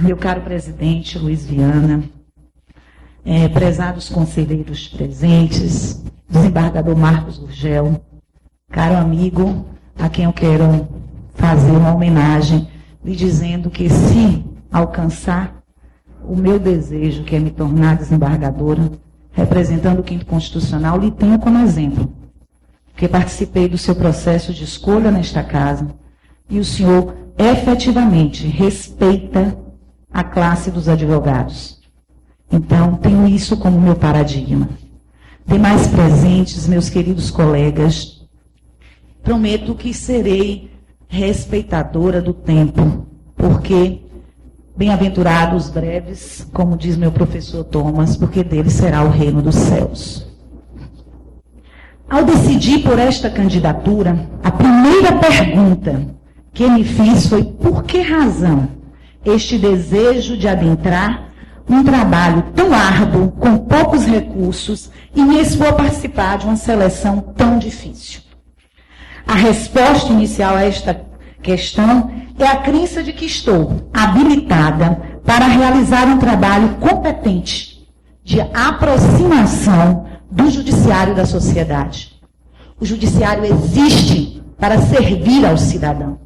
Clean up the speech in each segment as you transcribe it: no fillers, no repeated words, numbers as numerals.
meu caro presidente Luiz Viana, prezados conselheiros presentes, desembargador Marcos Gurgel, caro amigo, a quem eu quero fazer uma homenagem, lhe dizendo que se alcançar o meu desejo, que é me tornar desembargadora, representando o 5º Constitucional, lhe tenho como exemplo, porque participei do seu processo de escolha nesta casa, e o senhor efetivamente respeita a classe dos advogados. Então, tenho isso como meu paradigma. Demais presentes, meus queridos colegas, prometo que serei respeitadora do tempo, porque bem-aventurados breves, como diz meu professor Thomas, porque deles será o reino dos céus. Ao decidir por esta candidatura, a primeira pergunta que me fiz foi: por que razão este desejo de adentrar um trabalho tão árduo, com poucos recursos, e me expor a participar de uma seleção tão difícil? A resposta inicial a esta questão é a crença de que estou habilitada para realizar um trabalho competente de aproximação do judiciário da sociedade. O judiciário existe para servir ao cidadão.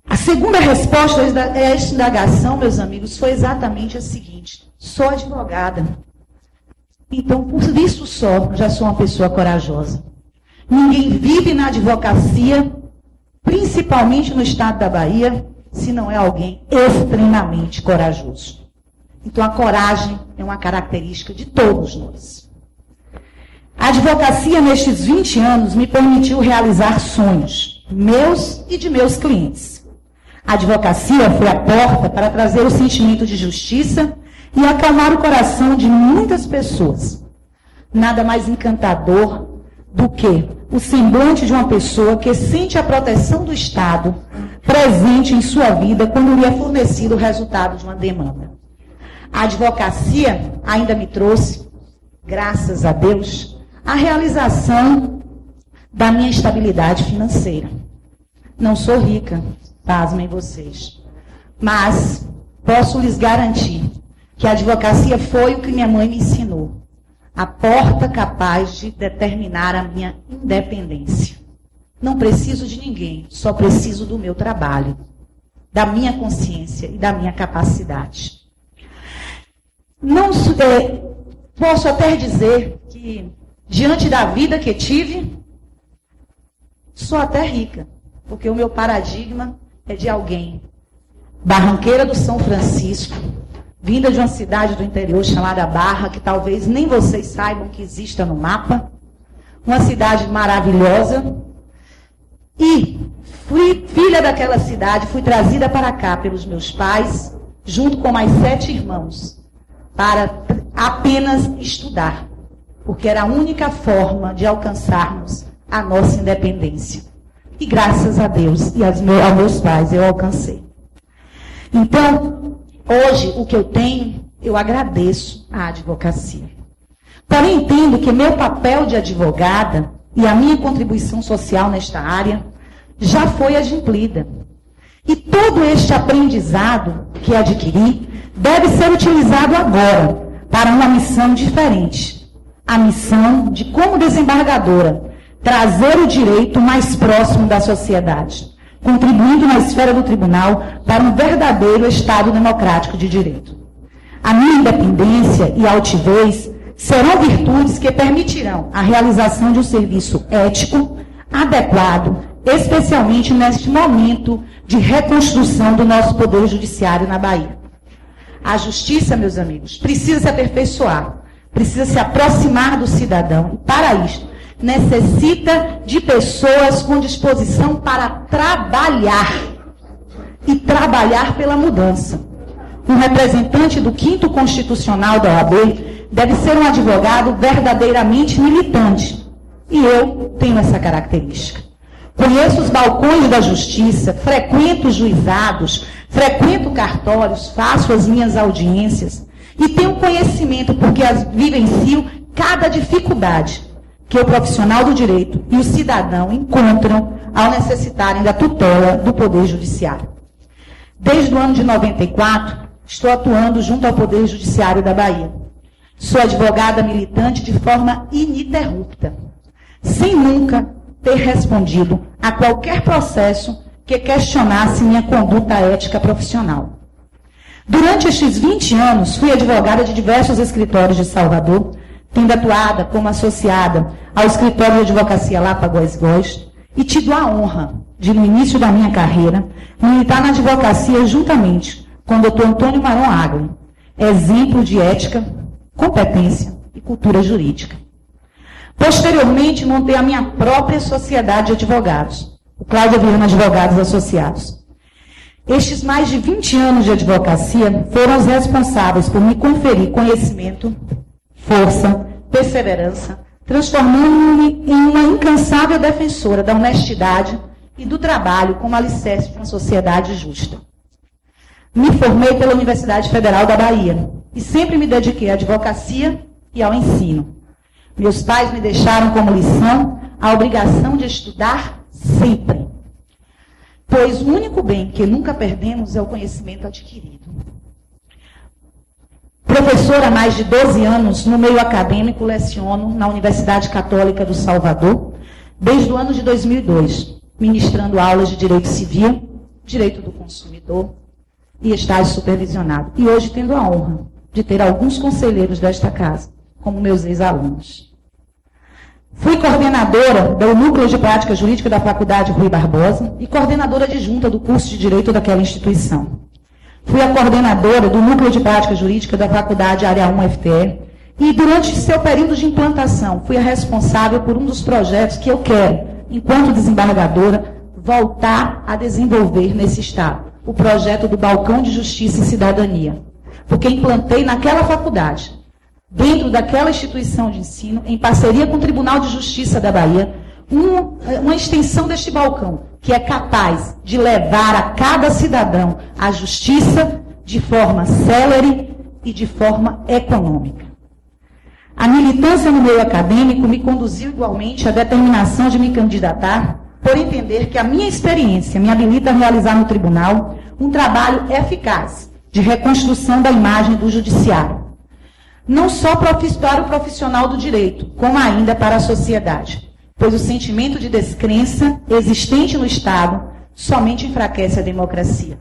A segunda resposta a esta indagação, meus amigos, foi exatamente a seguinte: sou advogada. Então, por isso só, já sou uma pessoa corajosa. Ninguém vive na advocacia, principalmente no estado da Bahia, se não é alguém extremamente corajoso. Então, a coragem é uma característica de todos nós. A advocacia, nestes 20 anos, me permitiu realizar sonhos, meus e de meus clientes. A advocacia foi a porta para trazer o sentimento de justiça e acalmar o coração de muitas pessoas. Nada mais encantador do que o semblante de uma pessoa que sente a proteção do Estado presente em sua vida quando lhe é fornecido o resultado de uma demanda. A advocacia ainda me trouxe, graças a Deus, a realização da minha estabilidade financeira. Não sou rica, pasmem vocês, mas posso lhes garantir que a advocacia foi o que minha mãe me ensinou. A porta capaz de determinar a minha independência. Não preciso de ninguém, só preciso do meu trabalho, da minha consciência e da minha capacidade. Posso até dizer que, diante da vida que tive, sou até rica, porque o meu paradigma é de alguém, barranqueira do São Francisco, vinda de uma cidade do interior chamada Barra, que talvez nem vocês saibam que exista no mapa, uma cidade maravilhosa, e fui filha daquela cidade, fui trazida para cá pelos meus pais, junto com mais 7 irmãos, para apenas estudar, porque era a única forma de alcançarmos a nossa independência. E graças a Deus e aos meus pais eu alcancei. Então, hoje, o que eu tenho, eu agradeço à advocacia. Porém, entendo que meu papel de advogada e a minha contribuição social nesta área já foi adimplida. E todo este aprendizado que adquiri deve ser utilizado agora para uma missão diferente. A missão de, como desembargadora, trazer o direito mais próximo da sociedade, contribuindo na esfera do tribunal para um verdadeiro Estado democrático de direito. A minha independência e altivez serão virtudes que permitirão a realização de um serviço ético, adequado, especialmente neste momento de reconstrução do nosso poder judiciário na Bahia. A justiça, meus amigos, precisa se aperfeiçoar, precisa se aproximar do cidadão, e para isso necessita de pessoas com disposição para trabalhar, e trabalhar pela mudança. Um representante do 5º Constitucional da OAB deve ser um advogado verdadeiramente militante, e eu tenho essa característica. Conheço os balcões da justiça, frequento os juizados, frequento cartórios, faço as minhas audiências, e tenho conhecimento, porque vivencio cada dificuldade que o profissional do direito e o cidadão encontram ao necessitarem da tutela do Poder Judiciário. Desde o ano de 94, estou atuando junto ao Poder Judiciário da Bahia. Sou advogada militante de forma ininterrupta, sem nunca ter respondido a qualquer processo que questionasse minha conduta ética profissional. Durante estes 20 anos, fui advogada de diversos escritórios de Salvador, tendo atuado como associada ao escritório de advocacia Lapa Góes Góes, e tido a honra de, no início da minha carreira, militar na advocacia juntamente com o Dr. Antônio Maron Agli, exemplo de ética, competência e cultura jurídica. Posteriormente, montei a minha própria sociedade de advogados, o Cláudia Viana Advogados Associados. Estes mais de 20 anos de advocacia foram os responsáveis por me conferir conhecimento, força, perseverança, transformando-me em uma incansável defensora da honestidade e do trabalho como alicerce de uma sociedade justa. Me formei pela Universidade Federal da Bahia e sempre me dediquei à advocacia e ao ensino. Meus pais me deixaram como lição a obrigação de estudar sempre, pois o único bem que nunca perdemos é o conhecimento adquirido. Professora há mais de 12 anos no meio acadêmico, leciono na Universidade Católica do Salvador, desde o ano de 2002, ministrando aulas de direito civil, direito do consumidor e estágio supervisionado. E hoje tendo a honra de ter alguns conselheiros desta casa, como meus ex-alunos. Fui coordenadora do Núcleo de Prática Jurídica da Faculdade Rui Barbosa e coordenadora adjunta do curso de Direito daquela instituição. Fui a coordenadora do Núcleo de Prática Jurídica da Faculdade Área 1 FTE e, durante seu período de implantação, fui a responsável por um dos projetos que eu quero, enquanto desembargadora, voltar a desenvolver nesse Estado, o projeto do Balcão de Justiça e Cidadania. Porque implantei naquela faculdade, dentro daquela instituição de ensino, em parceria com o Tribunal de Justiça da Bahia, uma extensão deste balcão, que é capaz de levar a cada cidadão a justiça de forma célere e de forma econômica. A militância no meio acadêmico me conduziu igualmente à determinação de me candidatar, por entender que a minha experiência me habilita a realizar no tribunal um trabalho eficaz de reconstrução da imagem do judiciário, não só para o profissional do direito, como ainda para a sociedade, pois o sentimento de descrença existente no Estado somente enfraquece a democracia.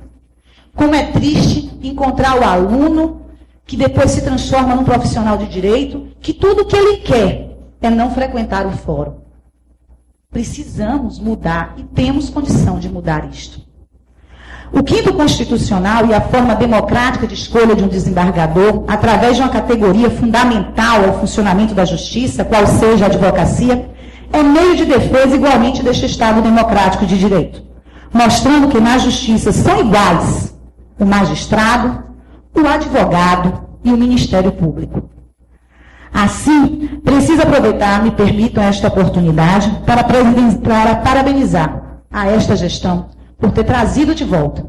Como é triste encontrar o aluno que depois se transforma num profissional de direito, que tudo o que ele quer é não frequentar o fórum. Precisamos mudar e temos condição de mudar isto. O quinto constitucional e a forma democrática de escolha de um desembargador, através de uma categoria fundamental ao funcionamento da justiça, qual seja a advocacia, é meio de defesa igualmente deste Estado democrático de direito, mostrando que na justiça são iguais o magistrado, o advogado e o Ministério Público. Assim, preciso aproveitar, me permitam esta oportunidade, para parabenizar a esta gestão por ter trazido de volta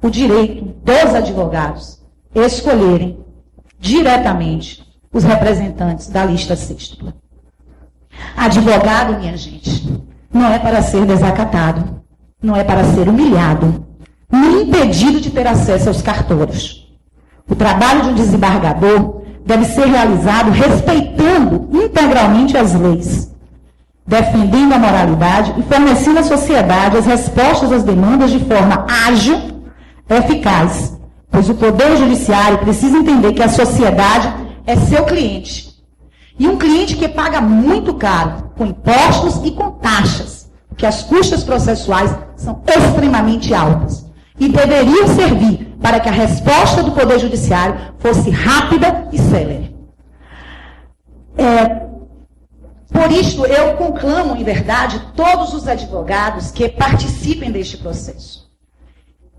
o direito dos advogados escolherem diretamente os representantes da lista sextupla. Advogado, minha gente, não é para ser desacatado, não é para ser humilhado, nem impedido de ter acesso aos cartórios. O trabalho de um desembargador deve ser realizado respeitando integralmente as leis, defendendo a moralidade e fornecendo à sociedade as respostas às demandas de forma ágil e eficaz, pois o Poder Judiciário precisa entender que a sociedade é seu cliente. E um cliente que paga muito caro, com impostos e com taxas, porque as custas processuais são extremamente altas. E deveriam servir para que a resposta do Poder Judiciário fosse rápida e célere. Por isto, eu conclamo, em verdade, todos os advogados que participem deste processo.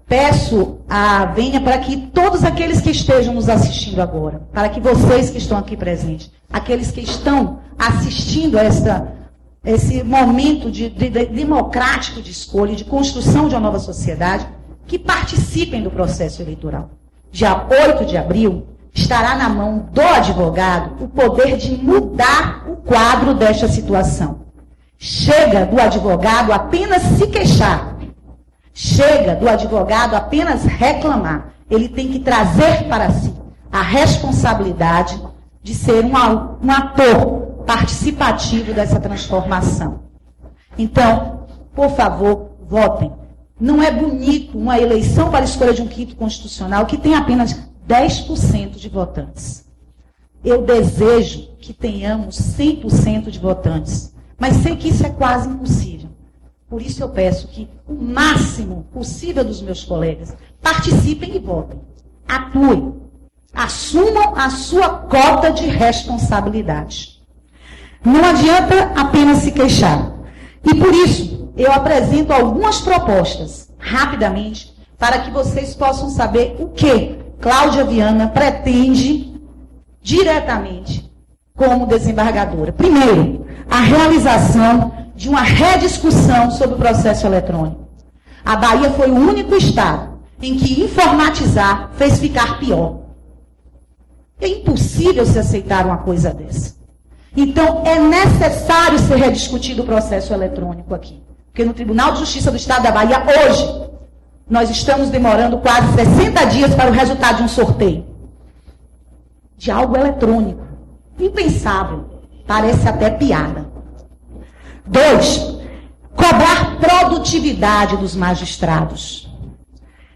Peço a vênia para que todos aqueles que estejam nos assistindo agora, para que vocês que estão aqui presentes, aqueles que estão assistindo a esse momento democrático de escolha e de construção de uma nova sociedade, que participem do processo eleitoral. Dia 8 de abril, estará na mão do advogado o poder de mudar o quadro desta situação. Chega do advogado apenas se queixar. Chega do advogado apenas reclamar. Ele tem que trazer para si a responsabilidade de ser um ator participativo dessa transformação. Então, por favor, votem. Não é bonito uma eleição para a escolha de um quinto constitucional que tem apenas 10% de votantes. Eu desejo que tenhamos 100% de votantes, mas sei que isso é quase impossível. Por isso eu peço que o máximo possível dos meus colegas participem e votem. Atuem. Assumam a sua cota de responsabilidade. Não adianta apenas se queixar. E por isso, eu apresento algumas propostas, rapidamente, para que vocês possam saber o que Cláudia Viana pretende diretamente como desembargadora. Primeiro, a realização de uma rediscussão sobre o processo eletrônico. A Bahia foi o único estado em que informatizar fez ficar pior. É impossível se aceitar uma coisa dessa. Então, é necessário ser rediscutido o processo eletrônico aqui. Porque no Tribunal de Justiça do Estado da Bahia, hoje, nós estamos demorando quase 60 dias para o resultado de um sorteio. De algo eletrônico. Impensável. Parece até piada. 2. Cobrar produtividade dos magistrados.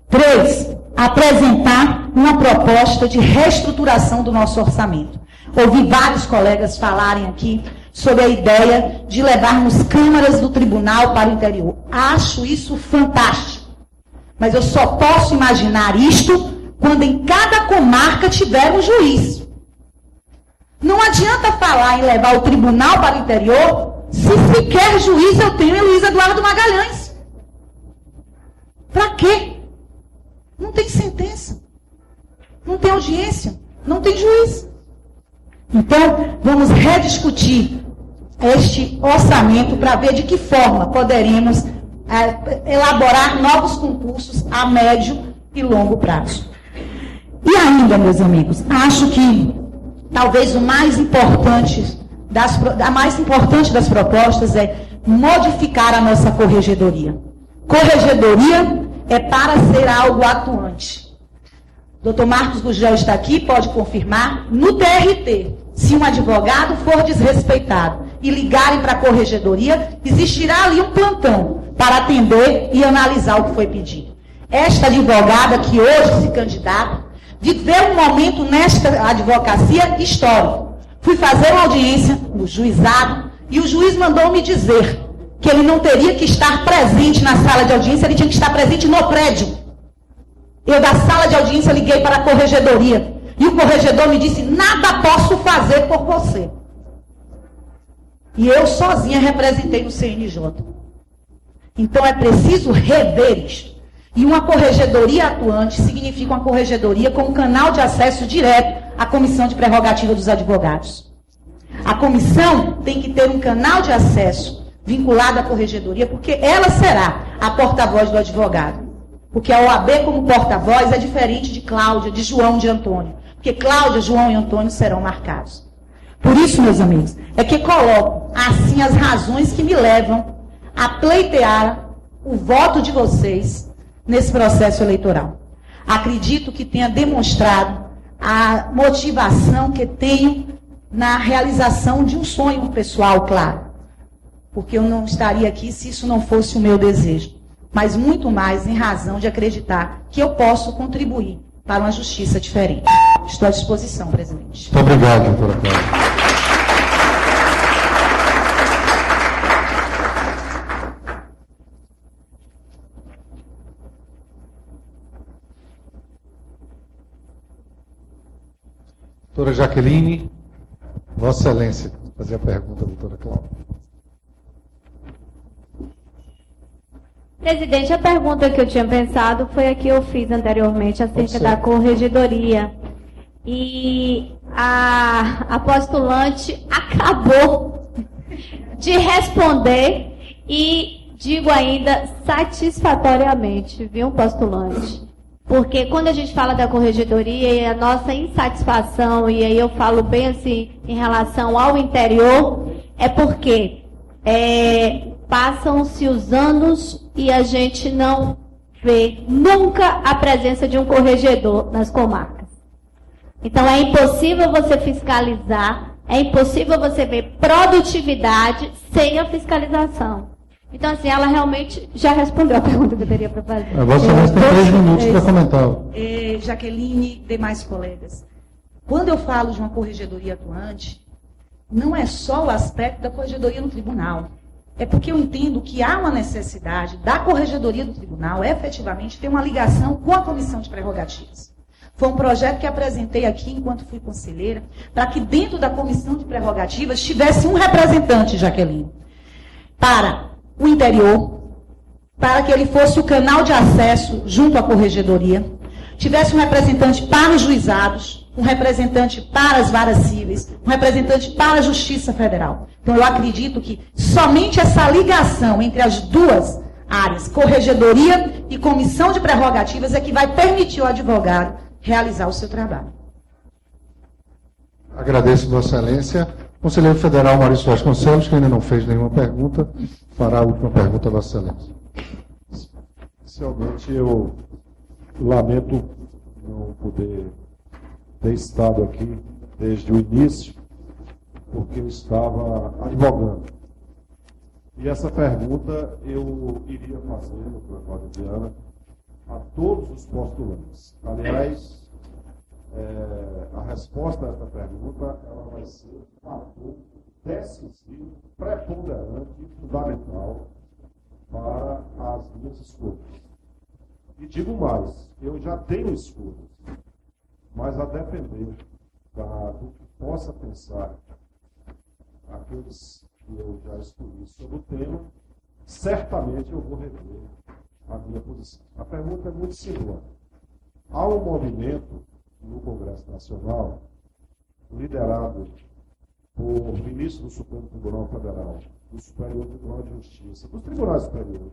3. Apresentar uma proposta de reestruturação do nosso orçamento. Ouvi vários colegas falarem aqui sobre a ideia de levarmos câmaras do tribunal para o interior. Acho isso fantástico. Mas eu só posso imaginar isto quando em cada comarca tiver um juiz. Não adianta falar em levar o tribunal para o interior se sequer juiz eu tenho em Luiz Eduardo Magalhães. Para quê? Não tem sentença. Não tem audiência. Não tem juiz. Então, vamos rediscutir este orçamento para ver de que forma poderemos elaborar novos concursos a médio e longo prazo. E ainda, meus amigos, acho que talvez a mais importante das propostas é modificar a nossa corregedoria. Corregedoria é para ser algo atuante. Dr. Marcos Gugel está aqui, pode confirmar. No TRT, se um advogado for desrespeitado e ligarem para a corregedoria, existirá ali um plantão para atender e analisar o que foi pedido. Esta advogada que hoje se candidata, viveu um momento nesta advocacia histórico. Fui fazer uma audiência no juizado e o juiz mandou me dizer que ele não teria que estar presente na sala de audiência, ele tinha que estar presente no prédio. Eu, da sala de audiência, liguei para a corregedoria. E o corregedor me disse, nada posso fazer por você. E eu sozinha representei no CNJ. Então é preciso rever isto. E uma corregedoria atuante significa uma corregedoria com um canal de acesso direto à Comissão de Prerrogativa dos Advogados. A comissão tem que ter um canal de acesso vinculado à corregedoria, porque ela será a porta-voz do advogado. Porque a OAB como porta-voz é diferente de Cláudia, de João, de Antônio. Porque Cláudia, João e Antônio serão marcados. Por isso, meus amigos, é que coloco assim as razões que me levam a pleitear o voto de vocês nesse processo eleitoral. Acredito que tenha demonstrado a motivação que tenho na realização de um sonho pessoal, claro. Porque eu não estaria aqui se isso não fosse o meu desejo. Mas muito mais em razão de acreditar que eu posso contribuir para uma justiça diferente. Estou à disposição, presidente. Muito obrigado, doutora Cláudia. Doutora Jaqueline, Vossa Excelência, fazer a pergunta, doutora Cláudia. Presidente, a pergunta que eu tinha pensado foi a que eu fiz anteriormente acerca da corregedoria. E a postulante acabou de responder e digo ainda satisfatoriamente, viu, postulante? Porque quando a gente fala da corregedoria e a nossa insatisfação, e aí eu falo bem assim em relação ao interior, é porque passam-se os anos e a gente não vê nunca a presença de um corregedor nas comarcas. Então é impossível você fiscalizar, é impossível você ver produtividade sem a fiscalização. Então, assim, ela realmente já respondeu a pergunta que eu teria para fazer. Vossa Excelência tem 3 minutos para comentar. Jaqueline, demais colegas. Quando eu falo de uma corregedoria atuante, não é só o aspecto da corregedoria no tribunal. É porque eu entendo que há uma necessidade da corregedoria do tribunal, efetivamente, ter uma ligação com a comissão de prerrogativas. Foi um projeto que apresentei aqui enquanto fui conselheira, para que dentro da comissão de prerrogativas tivesse um representante, Jaqueline, para o interior, para que ele fosse o canal de acesso junto à corregedoria, tivesse um representante para os juizados, um representante para as varas cíveis, um representante para a Justiça Federal. Então, eu acredito que somente essa ligação entre as duas áreas, corregedoria e comissão de prerrogativas, é que vai permitir ao advogado realizar o seu trabalho. Agradeço, Vossa Excelência. Conselheiro Federal Maurício Vasconcelos, que ainda não fez nenhuma pergunta, fará a última pergunta, Vossa Excelência. Inicialmente, eu lamento não poder ter estado aqui desde o início, porque eu estava advogando. E essa pergunta eu iria fazer, doutora Cláudia Viana, a todos os postulantes. Aliás, a resposta a essa pergunta ela vai ser um fator decisivo, preponderante e fundamental para as minhas escolhas. E digo mais, eu já tenho escolhas, mas a depender do que possa pensar aqueles que eu já escolhi sobre o tema, certamente eu vou rever a minha posição. A pergunta é muito simples. Há um movimento no Congresso Nacional, liderado por ministros do Supremo Tribunal Federal, do Superior Tribunal de Justiça, dos tribunais superiores,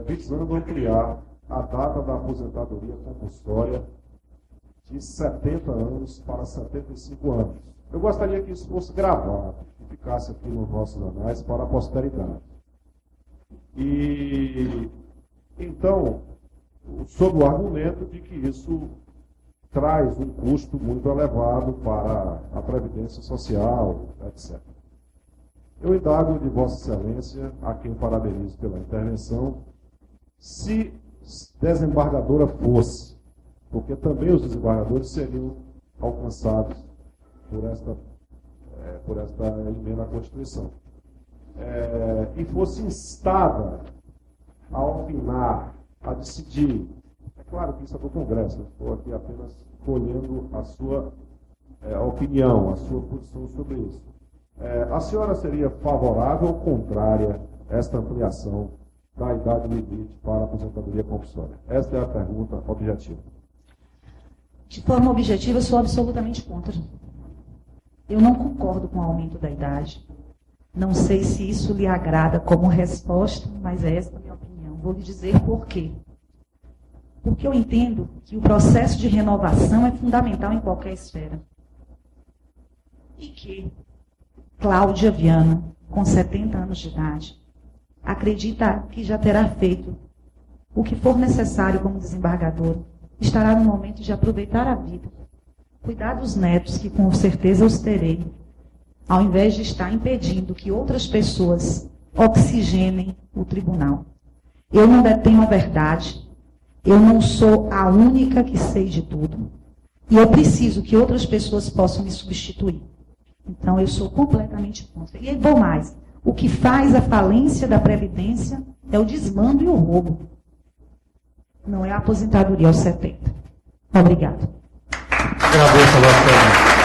visando ampliar a data da aposentadoria compulsória de 70 anos para 75 anos. Eu gostaria que isso fosse gravado, que ficasse aqui nos nossos anais para a posteridade. E, então, sob o argumento de que isso traz um custo muito elevado para a Previdência Social, etc. Eu indago de Vossa Excelência, a quem parabenizo pela intervenção, se desembargadora fosse, porque também os desembargadores seriam alcançados por esta emenda à Constituição, e fosse instada a opinar, a decidir. É claro que isso é do Congresso, eu estou aqui apenas colhendo a sua opinião, a sua posição sobre isso. A senhora seria favorável ou contrária a esta ampliação da idade limite para a aposentadoria compulsória? Esta é a pergunta objetiva. De forma objetiva, eu sou absolutamente contra. Eu não concordo com o aumento da idade. Não sei se isso lhe agrada como resposta, mas é essa a minha opinião. Vou lhe dizer por quê. Porque eu entendo que o processo de renovação é fundamental em qualquer esfera. E que Cláudia Viana, com 70 anos de idade, acredita que já terá feito o que for necessário como desembargadora, estará no momento de aproveitar a vida, cuidar dos netos, que com certeza os terei, ao invés de estar impedindo que outras pessoas oxigenem o tribunal. Eu não detenho a verdade, eu não sou a única que sei de tudo, e eu preciso que outras pessoas possam me substituir. Então, eu sou completamente contra. E vou mais, o que faz a falência da Previdência é o desmando e o roubo. Não é a aposentadoria aos 70. Obrigada. Agradeço a Vossa Excelência.